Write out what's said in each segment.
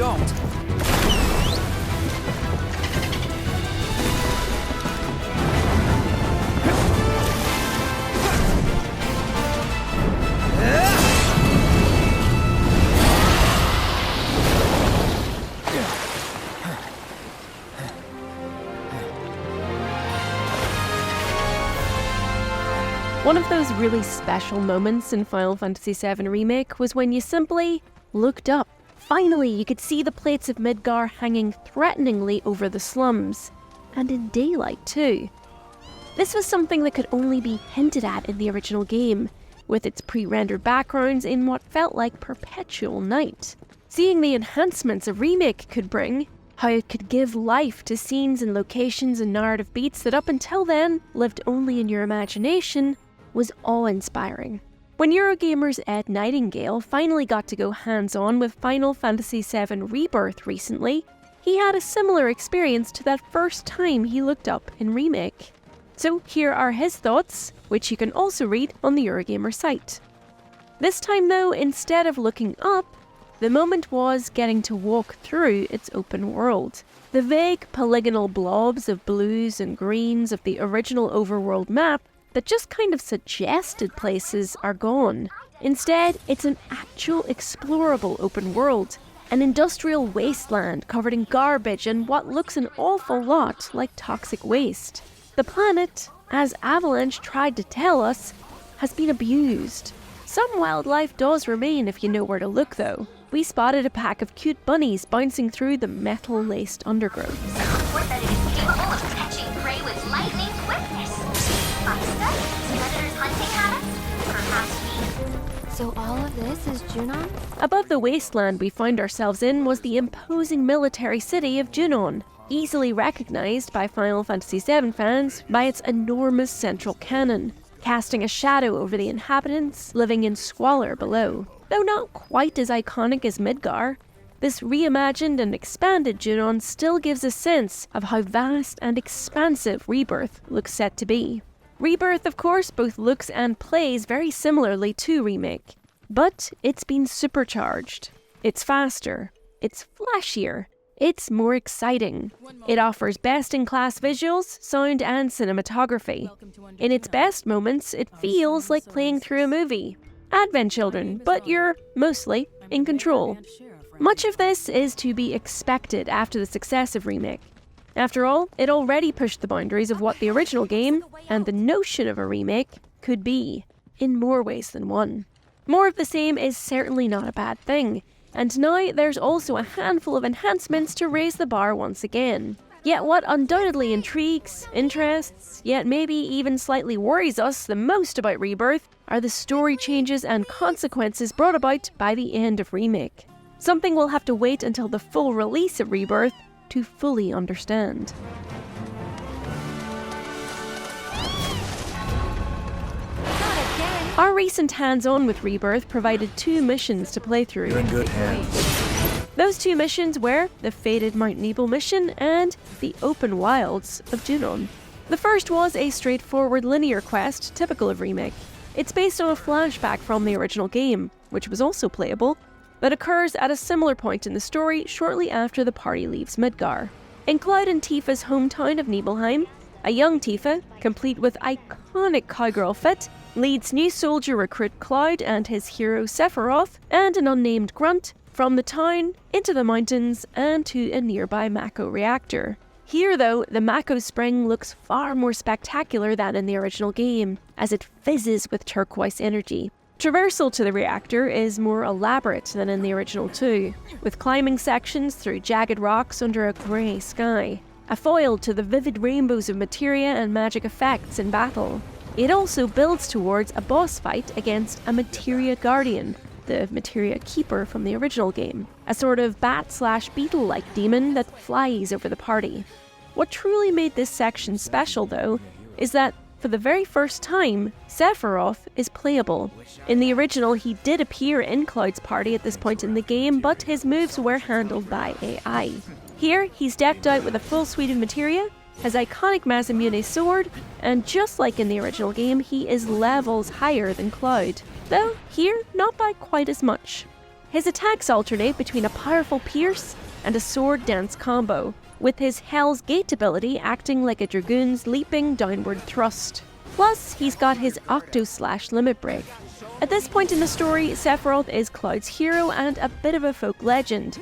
don't. One of those really special moments in Final Fantasy VII Remake was when you simply looked up. Finally, you could see the plates of Midgar hanging threateningly over the slums, and in daylight too. This was something that could only be hinted at in the original game, with its pre-rendered backgrounds in what felt like perpetual night. Seeing the enhancements a remake could bring, how it could give life to scenes and locations and narrative beats that up until then lived only in your imagination, was awe-inspiring. When Eurogamer's Ed Nightingale finally got to go hands-on with Final Fantasy VII Rebirth recently, he had a similar experience to that first time he looked up in Remake. So here are his thoughts, which you can also read on the Eurogamer site. This time though, instead of looking up, the moment was getting to walk through its open world. The vague polygonal blobs of blues and greens of the original overworld map that just kind of suggested places are gone. Instead, it's an actual explorable open world, an industrial wasteland covered in garbage and what looks an awful lot like toxic waste. The planet, as Avalanche tried to tell us, has been abused. Some wildlife does remain if you know where to look though. We spotted a pack of cute bunnies bouncing through the metal-laced undergrowth. Report that it is capable of catching prey with lightning swiftness. By studying predators' hunting habits, perhaps we... So all of this is Junon? Above the wasteland we found ourselves in was the imposing military city of Junon, easily recognized by Final Fantasy VII fans by its enormous central cannon, casting a shadow over the inhabitants living in squalor below. Though not quite as iconic as Midgar, this reimagined and expanded Junon still gives a sense of how vast and expansive Rebirth looks set to be. Rebirth, of course, both looks and plays very similarly to Remake, but it's been supercharged. It's faster, it's flashier, it's more exciting. It offers best-in-class visuals, sound and cinematography. In its best moments, it feels like playing through a movie. Advent Children, but you're mostly in control. Much of this is to be expected after the success of Remake. After all, it already pushed the boundaries of what the original game, and the notion of a remake, could be, in more ways than one. More of the same is certainly not a bad thing, and now there's also a handful of enhancements to raise the bar once again. Yet what undoubtedly intrigues, interests, yet maybe even slightly worries us the most about Rebirth are the story changes and consequences brought about by the end of Remake. Something we'll have to wait until the full release of Rebirth to fully understand. Our recent hands-on with Rebirth provided 2 missions to play through. You're in good hands. Those 2 missions were the Fated Mount Nebel mission and the Open Wilds of Junon. The first was a straightforward linear quest typical of Remake. It's based on a flashback from the original game, which was also playable, that occurs at a similar point in the story shortly after the party leaves Midgar. In Cloud and Tifa's hometown of Nibelheim, a young Tifa, complete with iconic cowgirl fit, leads new soldier recruit Cloud and his hero Sephiroth and an unnamed grunt from the town into the mountains and to a nearby Mako reactor. Here though, the Mako spring looks far more spectacular than in the original game, as it fizzes with turquoise energy. Traversal to the reactor is more elaborate than in the original too, with climbing sections through jagged rocks under a grey sky, a foil to the vivid rainbows of materia and magic effects in battle. It also builds towards a boss fight against a Materia Guardian, the Materia Keeper from the original game, a sort of bat-slash-beetle-like demon that flies over the party. What truly made this section special though, is that for the very first time, Sephiroth is playable. In the original, he did appear in Cloud's party at this point in the game, but his moves were handled by AI. Here, he's decked out with a full suite of materia, his iconic Masamune sword, and just like in the original game, he is levels higher than Cloud. Though, here, not by quite as much. His attacks alternate between a powerful pierce and a sword dance combo, with his Hell's Gate ability acting like a dragoon's leaping downward thrust. Plus, he's got his Octo-Slash limit break. At this point in the story, Sephiroth is Cloud's hero and a bit of a folk legend,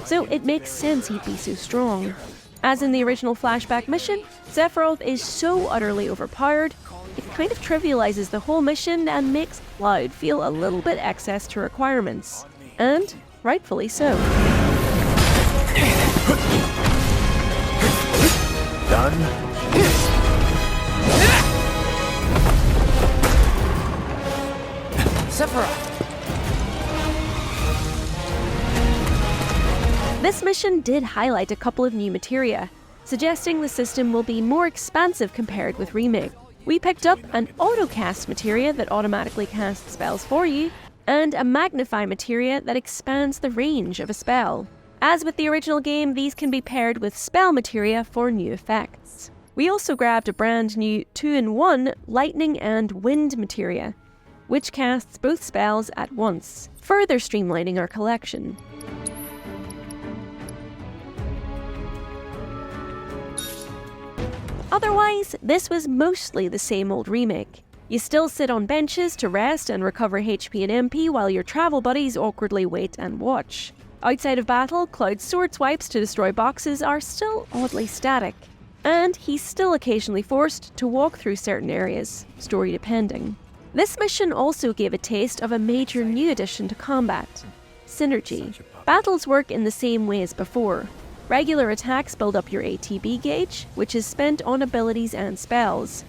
so it makes sense he'd be so strong. As in the original flashback mission, Sephiroth is so utterly overpowered, it kind of trivializes the whole mission and makes Cloud feel a little bit excess to requirements. And rightfully so. Done. Sephiroth. This mission did highlight a couple of new materia, suggesting the system will be more expansive compared with Remake. We picked up an auto-cast materia that automatically casts spells for you, and a magnify materia that expands the range of a spell. As with the original game, these can be paired with spell materia for new effects. We also grabbed a brand new 2-in-1 lightning and wind materia, which casts both spells at once, further streamlining our collection. Otherwise, this was mostly the same old Remake. You still sit on benches to rest and recover HP and MP while your travel buddies awkwardly wait and watch. Outside of battle, Cloud's sword swipes to destroy boxes are still oddly static, and he's still occasionally forced to walk through certain areas, story depending. This mission also gave a taste of a major new addition to combat: synergy. Battles work in the same way as before. Regular attacks build up your ATB gauge, which is spent on abilities and spells,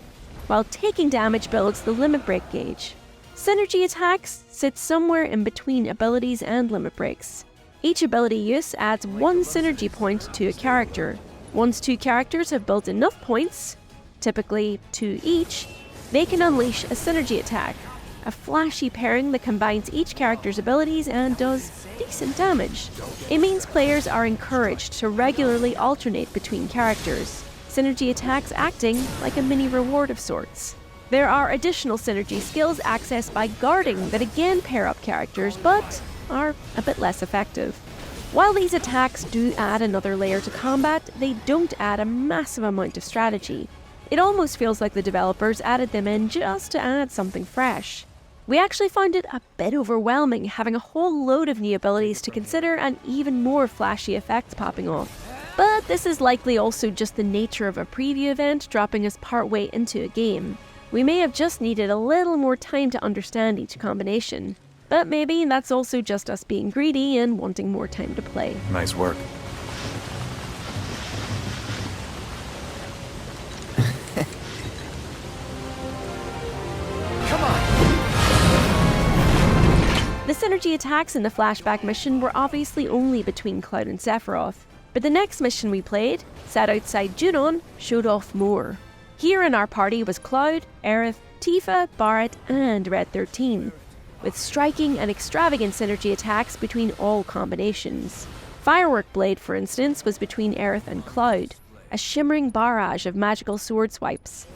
while taking damage builds the limit break gauge. Synergy attacks sit somewhere in between abilities and limit breaks. Each ability use adds 1 synergy point to a character. Once 2 characters have built enough points, typically 2 each, they can unleash a synergy attack, a flashy pairing that combines each character's abilities and does decent damage. It means players are encouraged to regularly alternate between characters, synergy attacks acting like a mini reward of sorts. There are additional synergy skills accessed by guarding that again pair up characters, but are a bit less effective. While these attacks do add another layer to combat, they don't add a massive amount of strategy. It almost feels like the developers added them in just to add something fresh. We actually found it a bit overwhelming, having a whole load of new abilities to consider and even more flashy effects popping off. But this is likely also just the nature of a preview event dropping us partway into a game. We may have just needed a little more time to understand each combination. But maybe that's also just us being greedy and wanting more time to play. Nice work. Come on. The synergy attacks in the flashback mission were obviously only between Cloud and Sephiroth, but the next mission we played, set outside Junon, showed off more. Here in our party was Cloud, Aerith, Tifa, Barret, and Red XIII, with striking and extravagant synergy attacks between all combinations. Firework Blade, for instance, was between Aerith and Cloud, a shimmering barrage of magical sword swipes.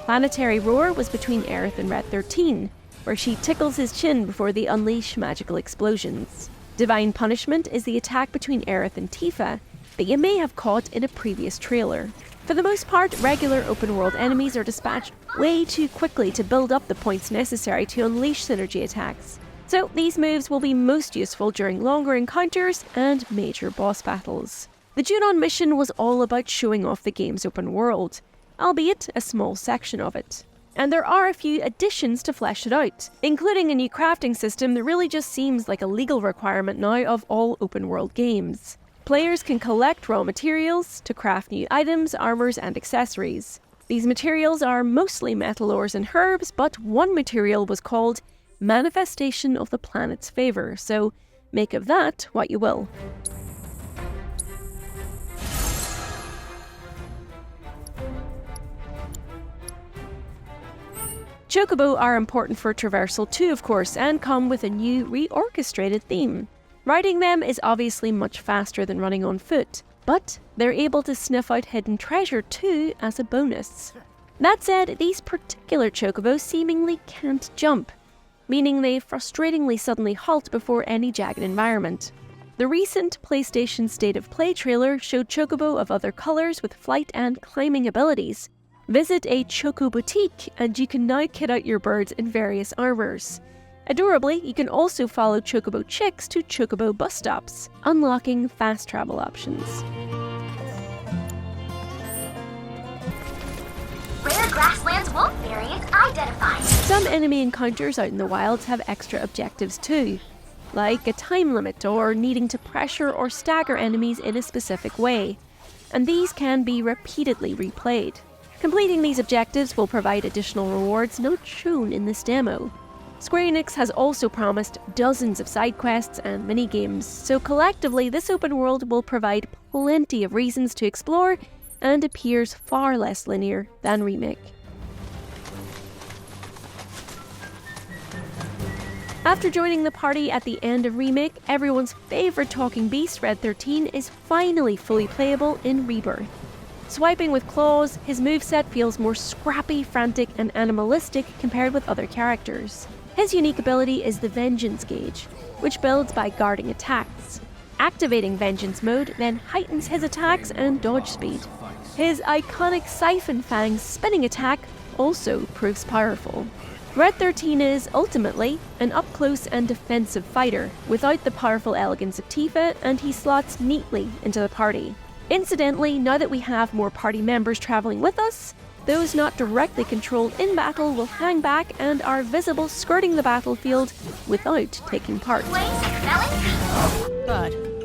Planetary Roar was between Aerith and Red XIII, where she tickles his chin before they unleash magical explosions. Divine Punishment is the attack between Aerith and Tifa that you may have caught in a previous trailer. For the most part, regular open-world enemies are dispatched way too quickly to build up the points necessary to unleash synergy attacks. So these moves will be most useful during longer encounters and major boss battles. The Junon mission was all about showing off the game's open world, albeit a small section of it. And there are a few additions to flesh it out, including a new crafting system that really just seems like a legal requirement now of all open world games. Players can collect raw materials to craft new items, armors, and accessories. These materials are mostly metal ores and herbs, but one material was called Manifestation of the Planet's Favor, so make of that what you will. Chocobo are important for traversal too, of course, and come with a new reorchestrated theme. Riding them is obviously much faster than running on foot, but they're able to sniff out hidden treasure too as a bonus. That said, these particular Chocobos seemingly can't jump, meaning they frustratingly suddenly halt before any jagged environment. The recent PlayStation State of Play trailer showed Chocobo of other colours with flight and climbing abilities. Visit a Choco boutique and you can now kit out your birds in various armours. Adorably, you can also follow Chocobo chicks to Chocobo bus stops, unlocking fast travel options. Rare Grasslands Wolf variant identified. Some enemy encounters out in the wilds have extra objectives too, like a time limit or needing to pressure or stagger enemies in a specific way, and these can be repeatedly replayed. Completing these objectives will provide additional rewards not shown in this demo. Square Enix has also promised dozens of side quests and mini-games, so collectively this open world will provide plenty of reasons to explore and appears far less linear than Remake. After joining the party at the end of Remake, everyone's favourite talking beast, Red XIII, is finally fully playable in Rebirth. Swiping with claws, his moveset feels more scrappy, frantic and animalistic compared with other characters. His unique ability is the Vengeance gauge, which builds by guarding attacks. Activating Vengeance mode then heightens his attacks and dodge speed. His iconic Siphon Fang spinning attack also proves powerful. Red XIII is, ultimately, an up-close and defensive fighter, without the powerful elegance of Tifa, and he slots neatly into the party. Incidentally, now that we have more party members travelling with us, those not directly controlled in battle will hang back and are visible skirting the battlefield without taking part.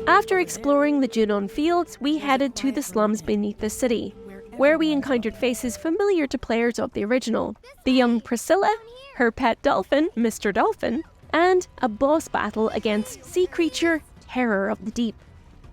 After exploring the Junon fields, we headed to the slums beneath the city, where we encountered faces familiar to players of the original. The young Priscilla, her pet dolphin, Mr. Dolphin, and a boss battle against sea creature Terror of the Deep,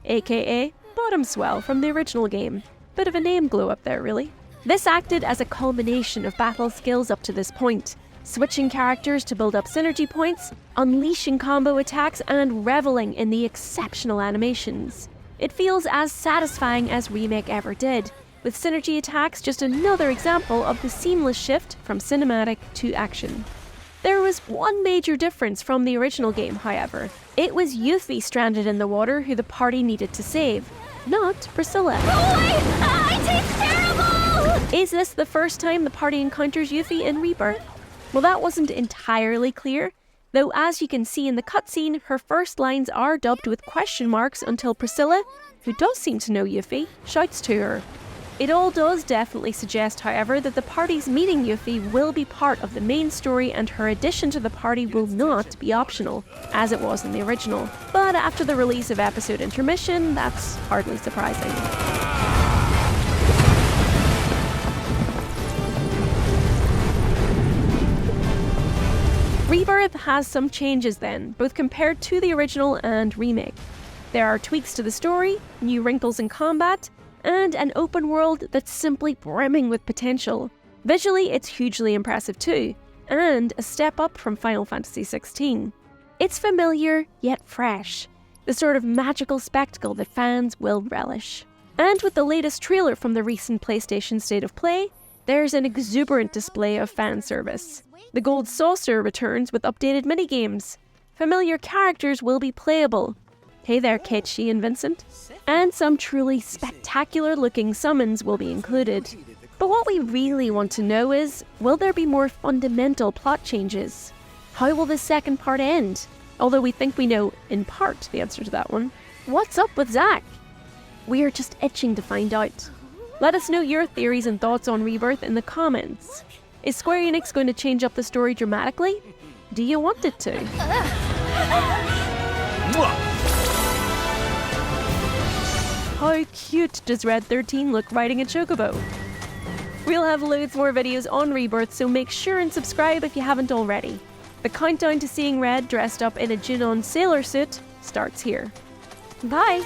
aka Bottom Swell from the original game. Bit of a name glow up there, really. This acted as a culmination of battle skills up to this point, switching characters to build up synergy points, unleashing combo attacks, and reveling in the exceptional animations. It feels as satisfying as Remake ever did, with synergy attacks just another example of the seamless shift from cinematic to action. There was one major difference from the original game, however. It was Yuffie stranded in the water who the party needed to save, not Priscilla. I taste terrible! Is this the first time the party encounters Yuffie in Rebirth? Well, that wasn't entirely clear, though as you can see in the cutscene, her first lines are dubbed with question marks until Priscilla, who does seem to know Yuffie, shouts to her. It all does definitely suggest, however, that the party's meeting Yuffie will be part of the main story and her addition to the party will not be optional, as it was in the original. But after the release of episode Intermission, that's hardly surprising. Rebirth has some changes then, both compared to the original and Remake. There are tweaks to the story, new wrinkles in combat, and an open world that's simply brimming with potential. Visually, it's hugely impressive too, and a step up from Final Fantasy XVI. It's familiar, yet fresh, the sort of magical spectacle that fans will relish. And with the latest trailer from the recent PlayStation State of Play, there's an exuberant display of fan service. The Gold Saucer returns with updated minigames. Familiar characters will be playable. Hey there, Kechi and Vincent. And some truly spectacular-looking summons will be included. But what we really want to know is, will there be more fundamental plot changes? How will this second part end? Although we think we know, in part, the answer to that one. What's up with Zack? We are just itching to find out. Let us know your theories and thoughts on Rebirth in the comments. Is Square Enix going to change up the story dramatically? Do you want it to? How cute does Red XIII look riding a chocobo? We'll have loads more videos on Rebirth, so make sure and subscribe if you haven't already. The countdown to seeing Red dressed up in a Junon sailor suit starts here. Bye!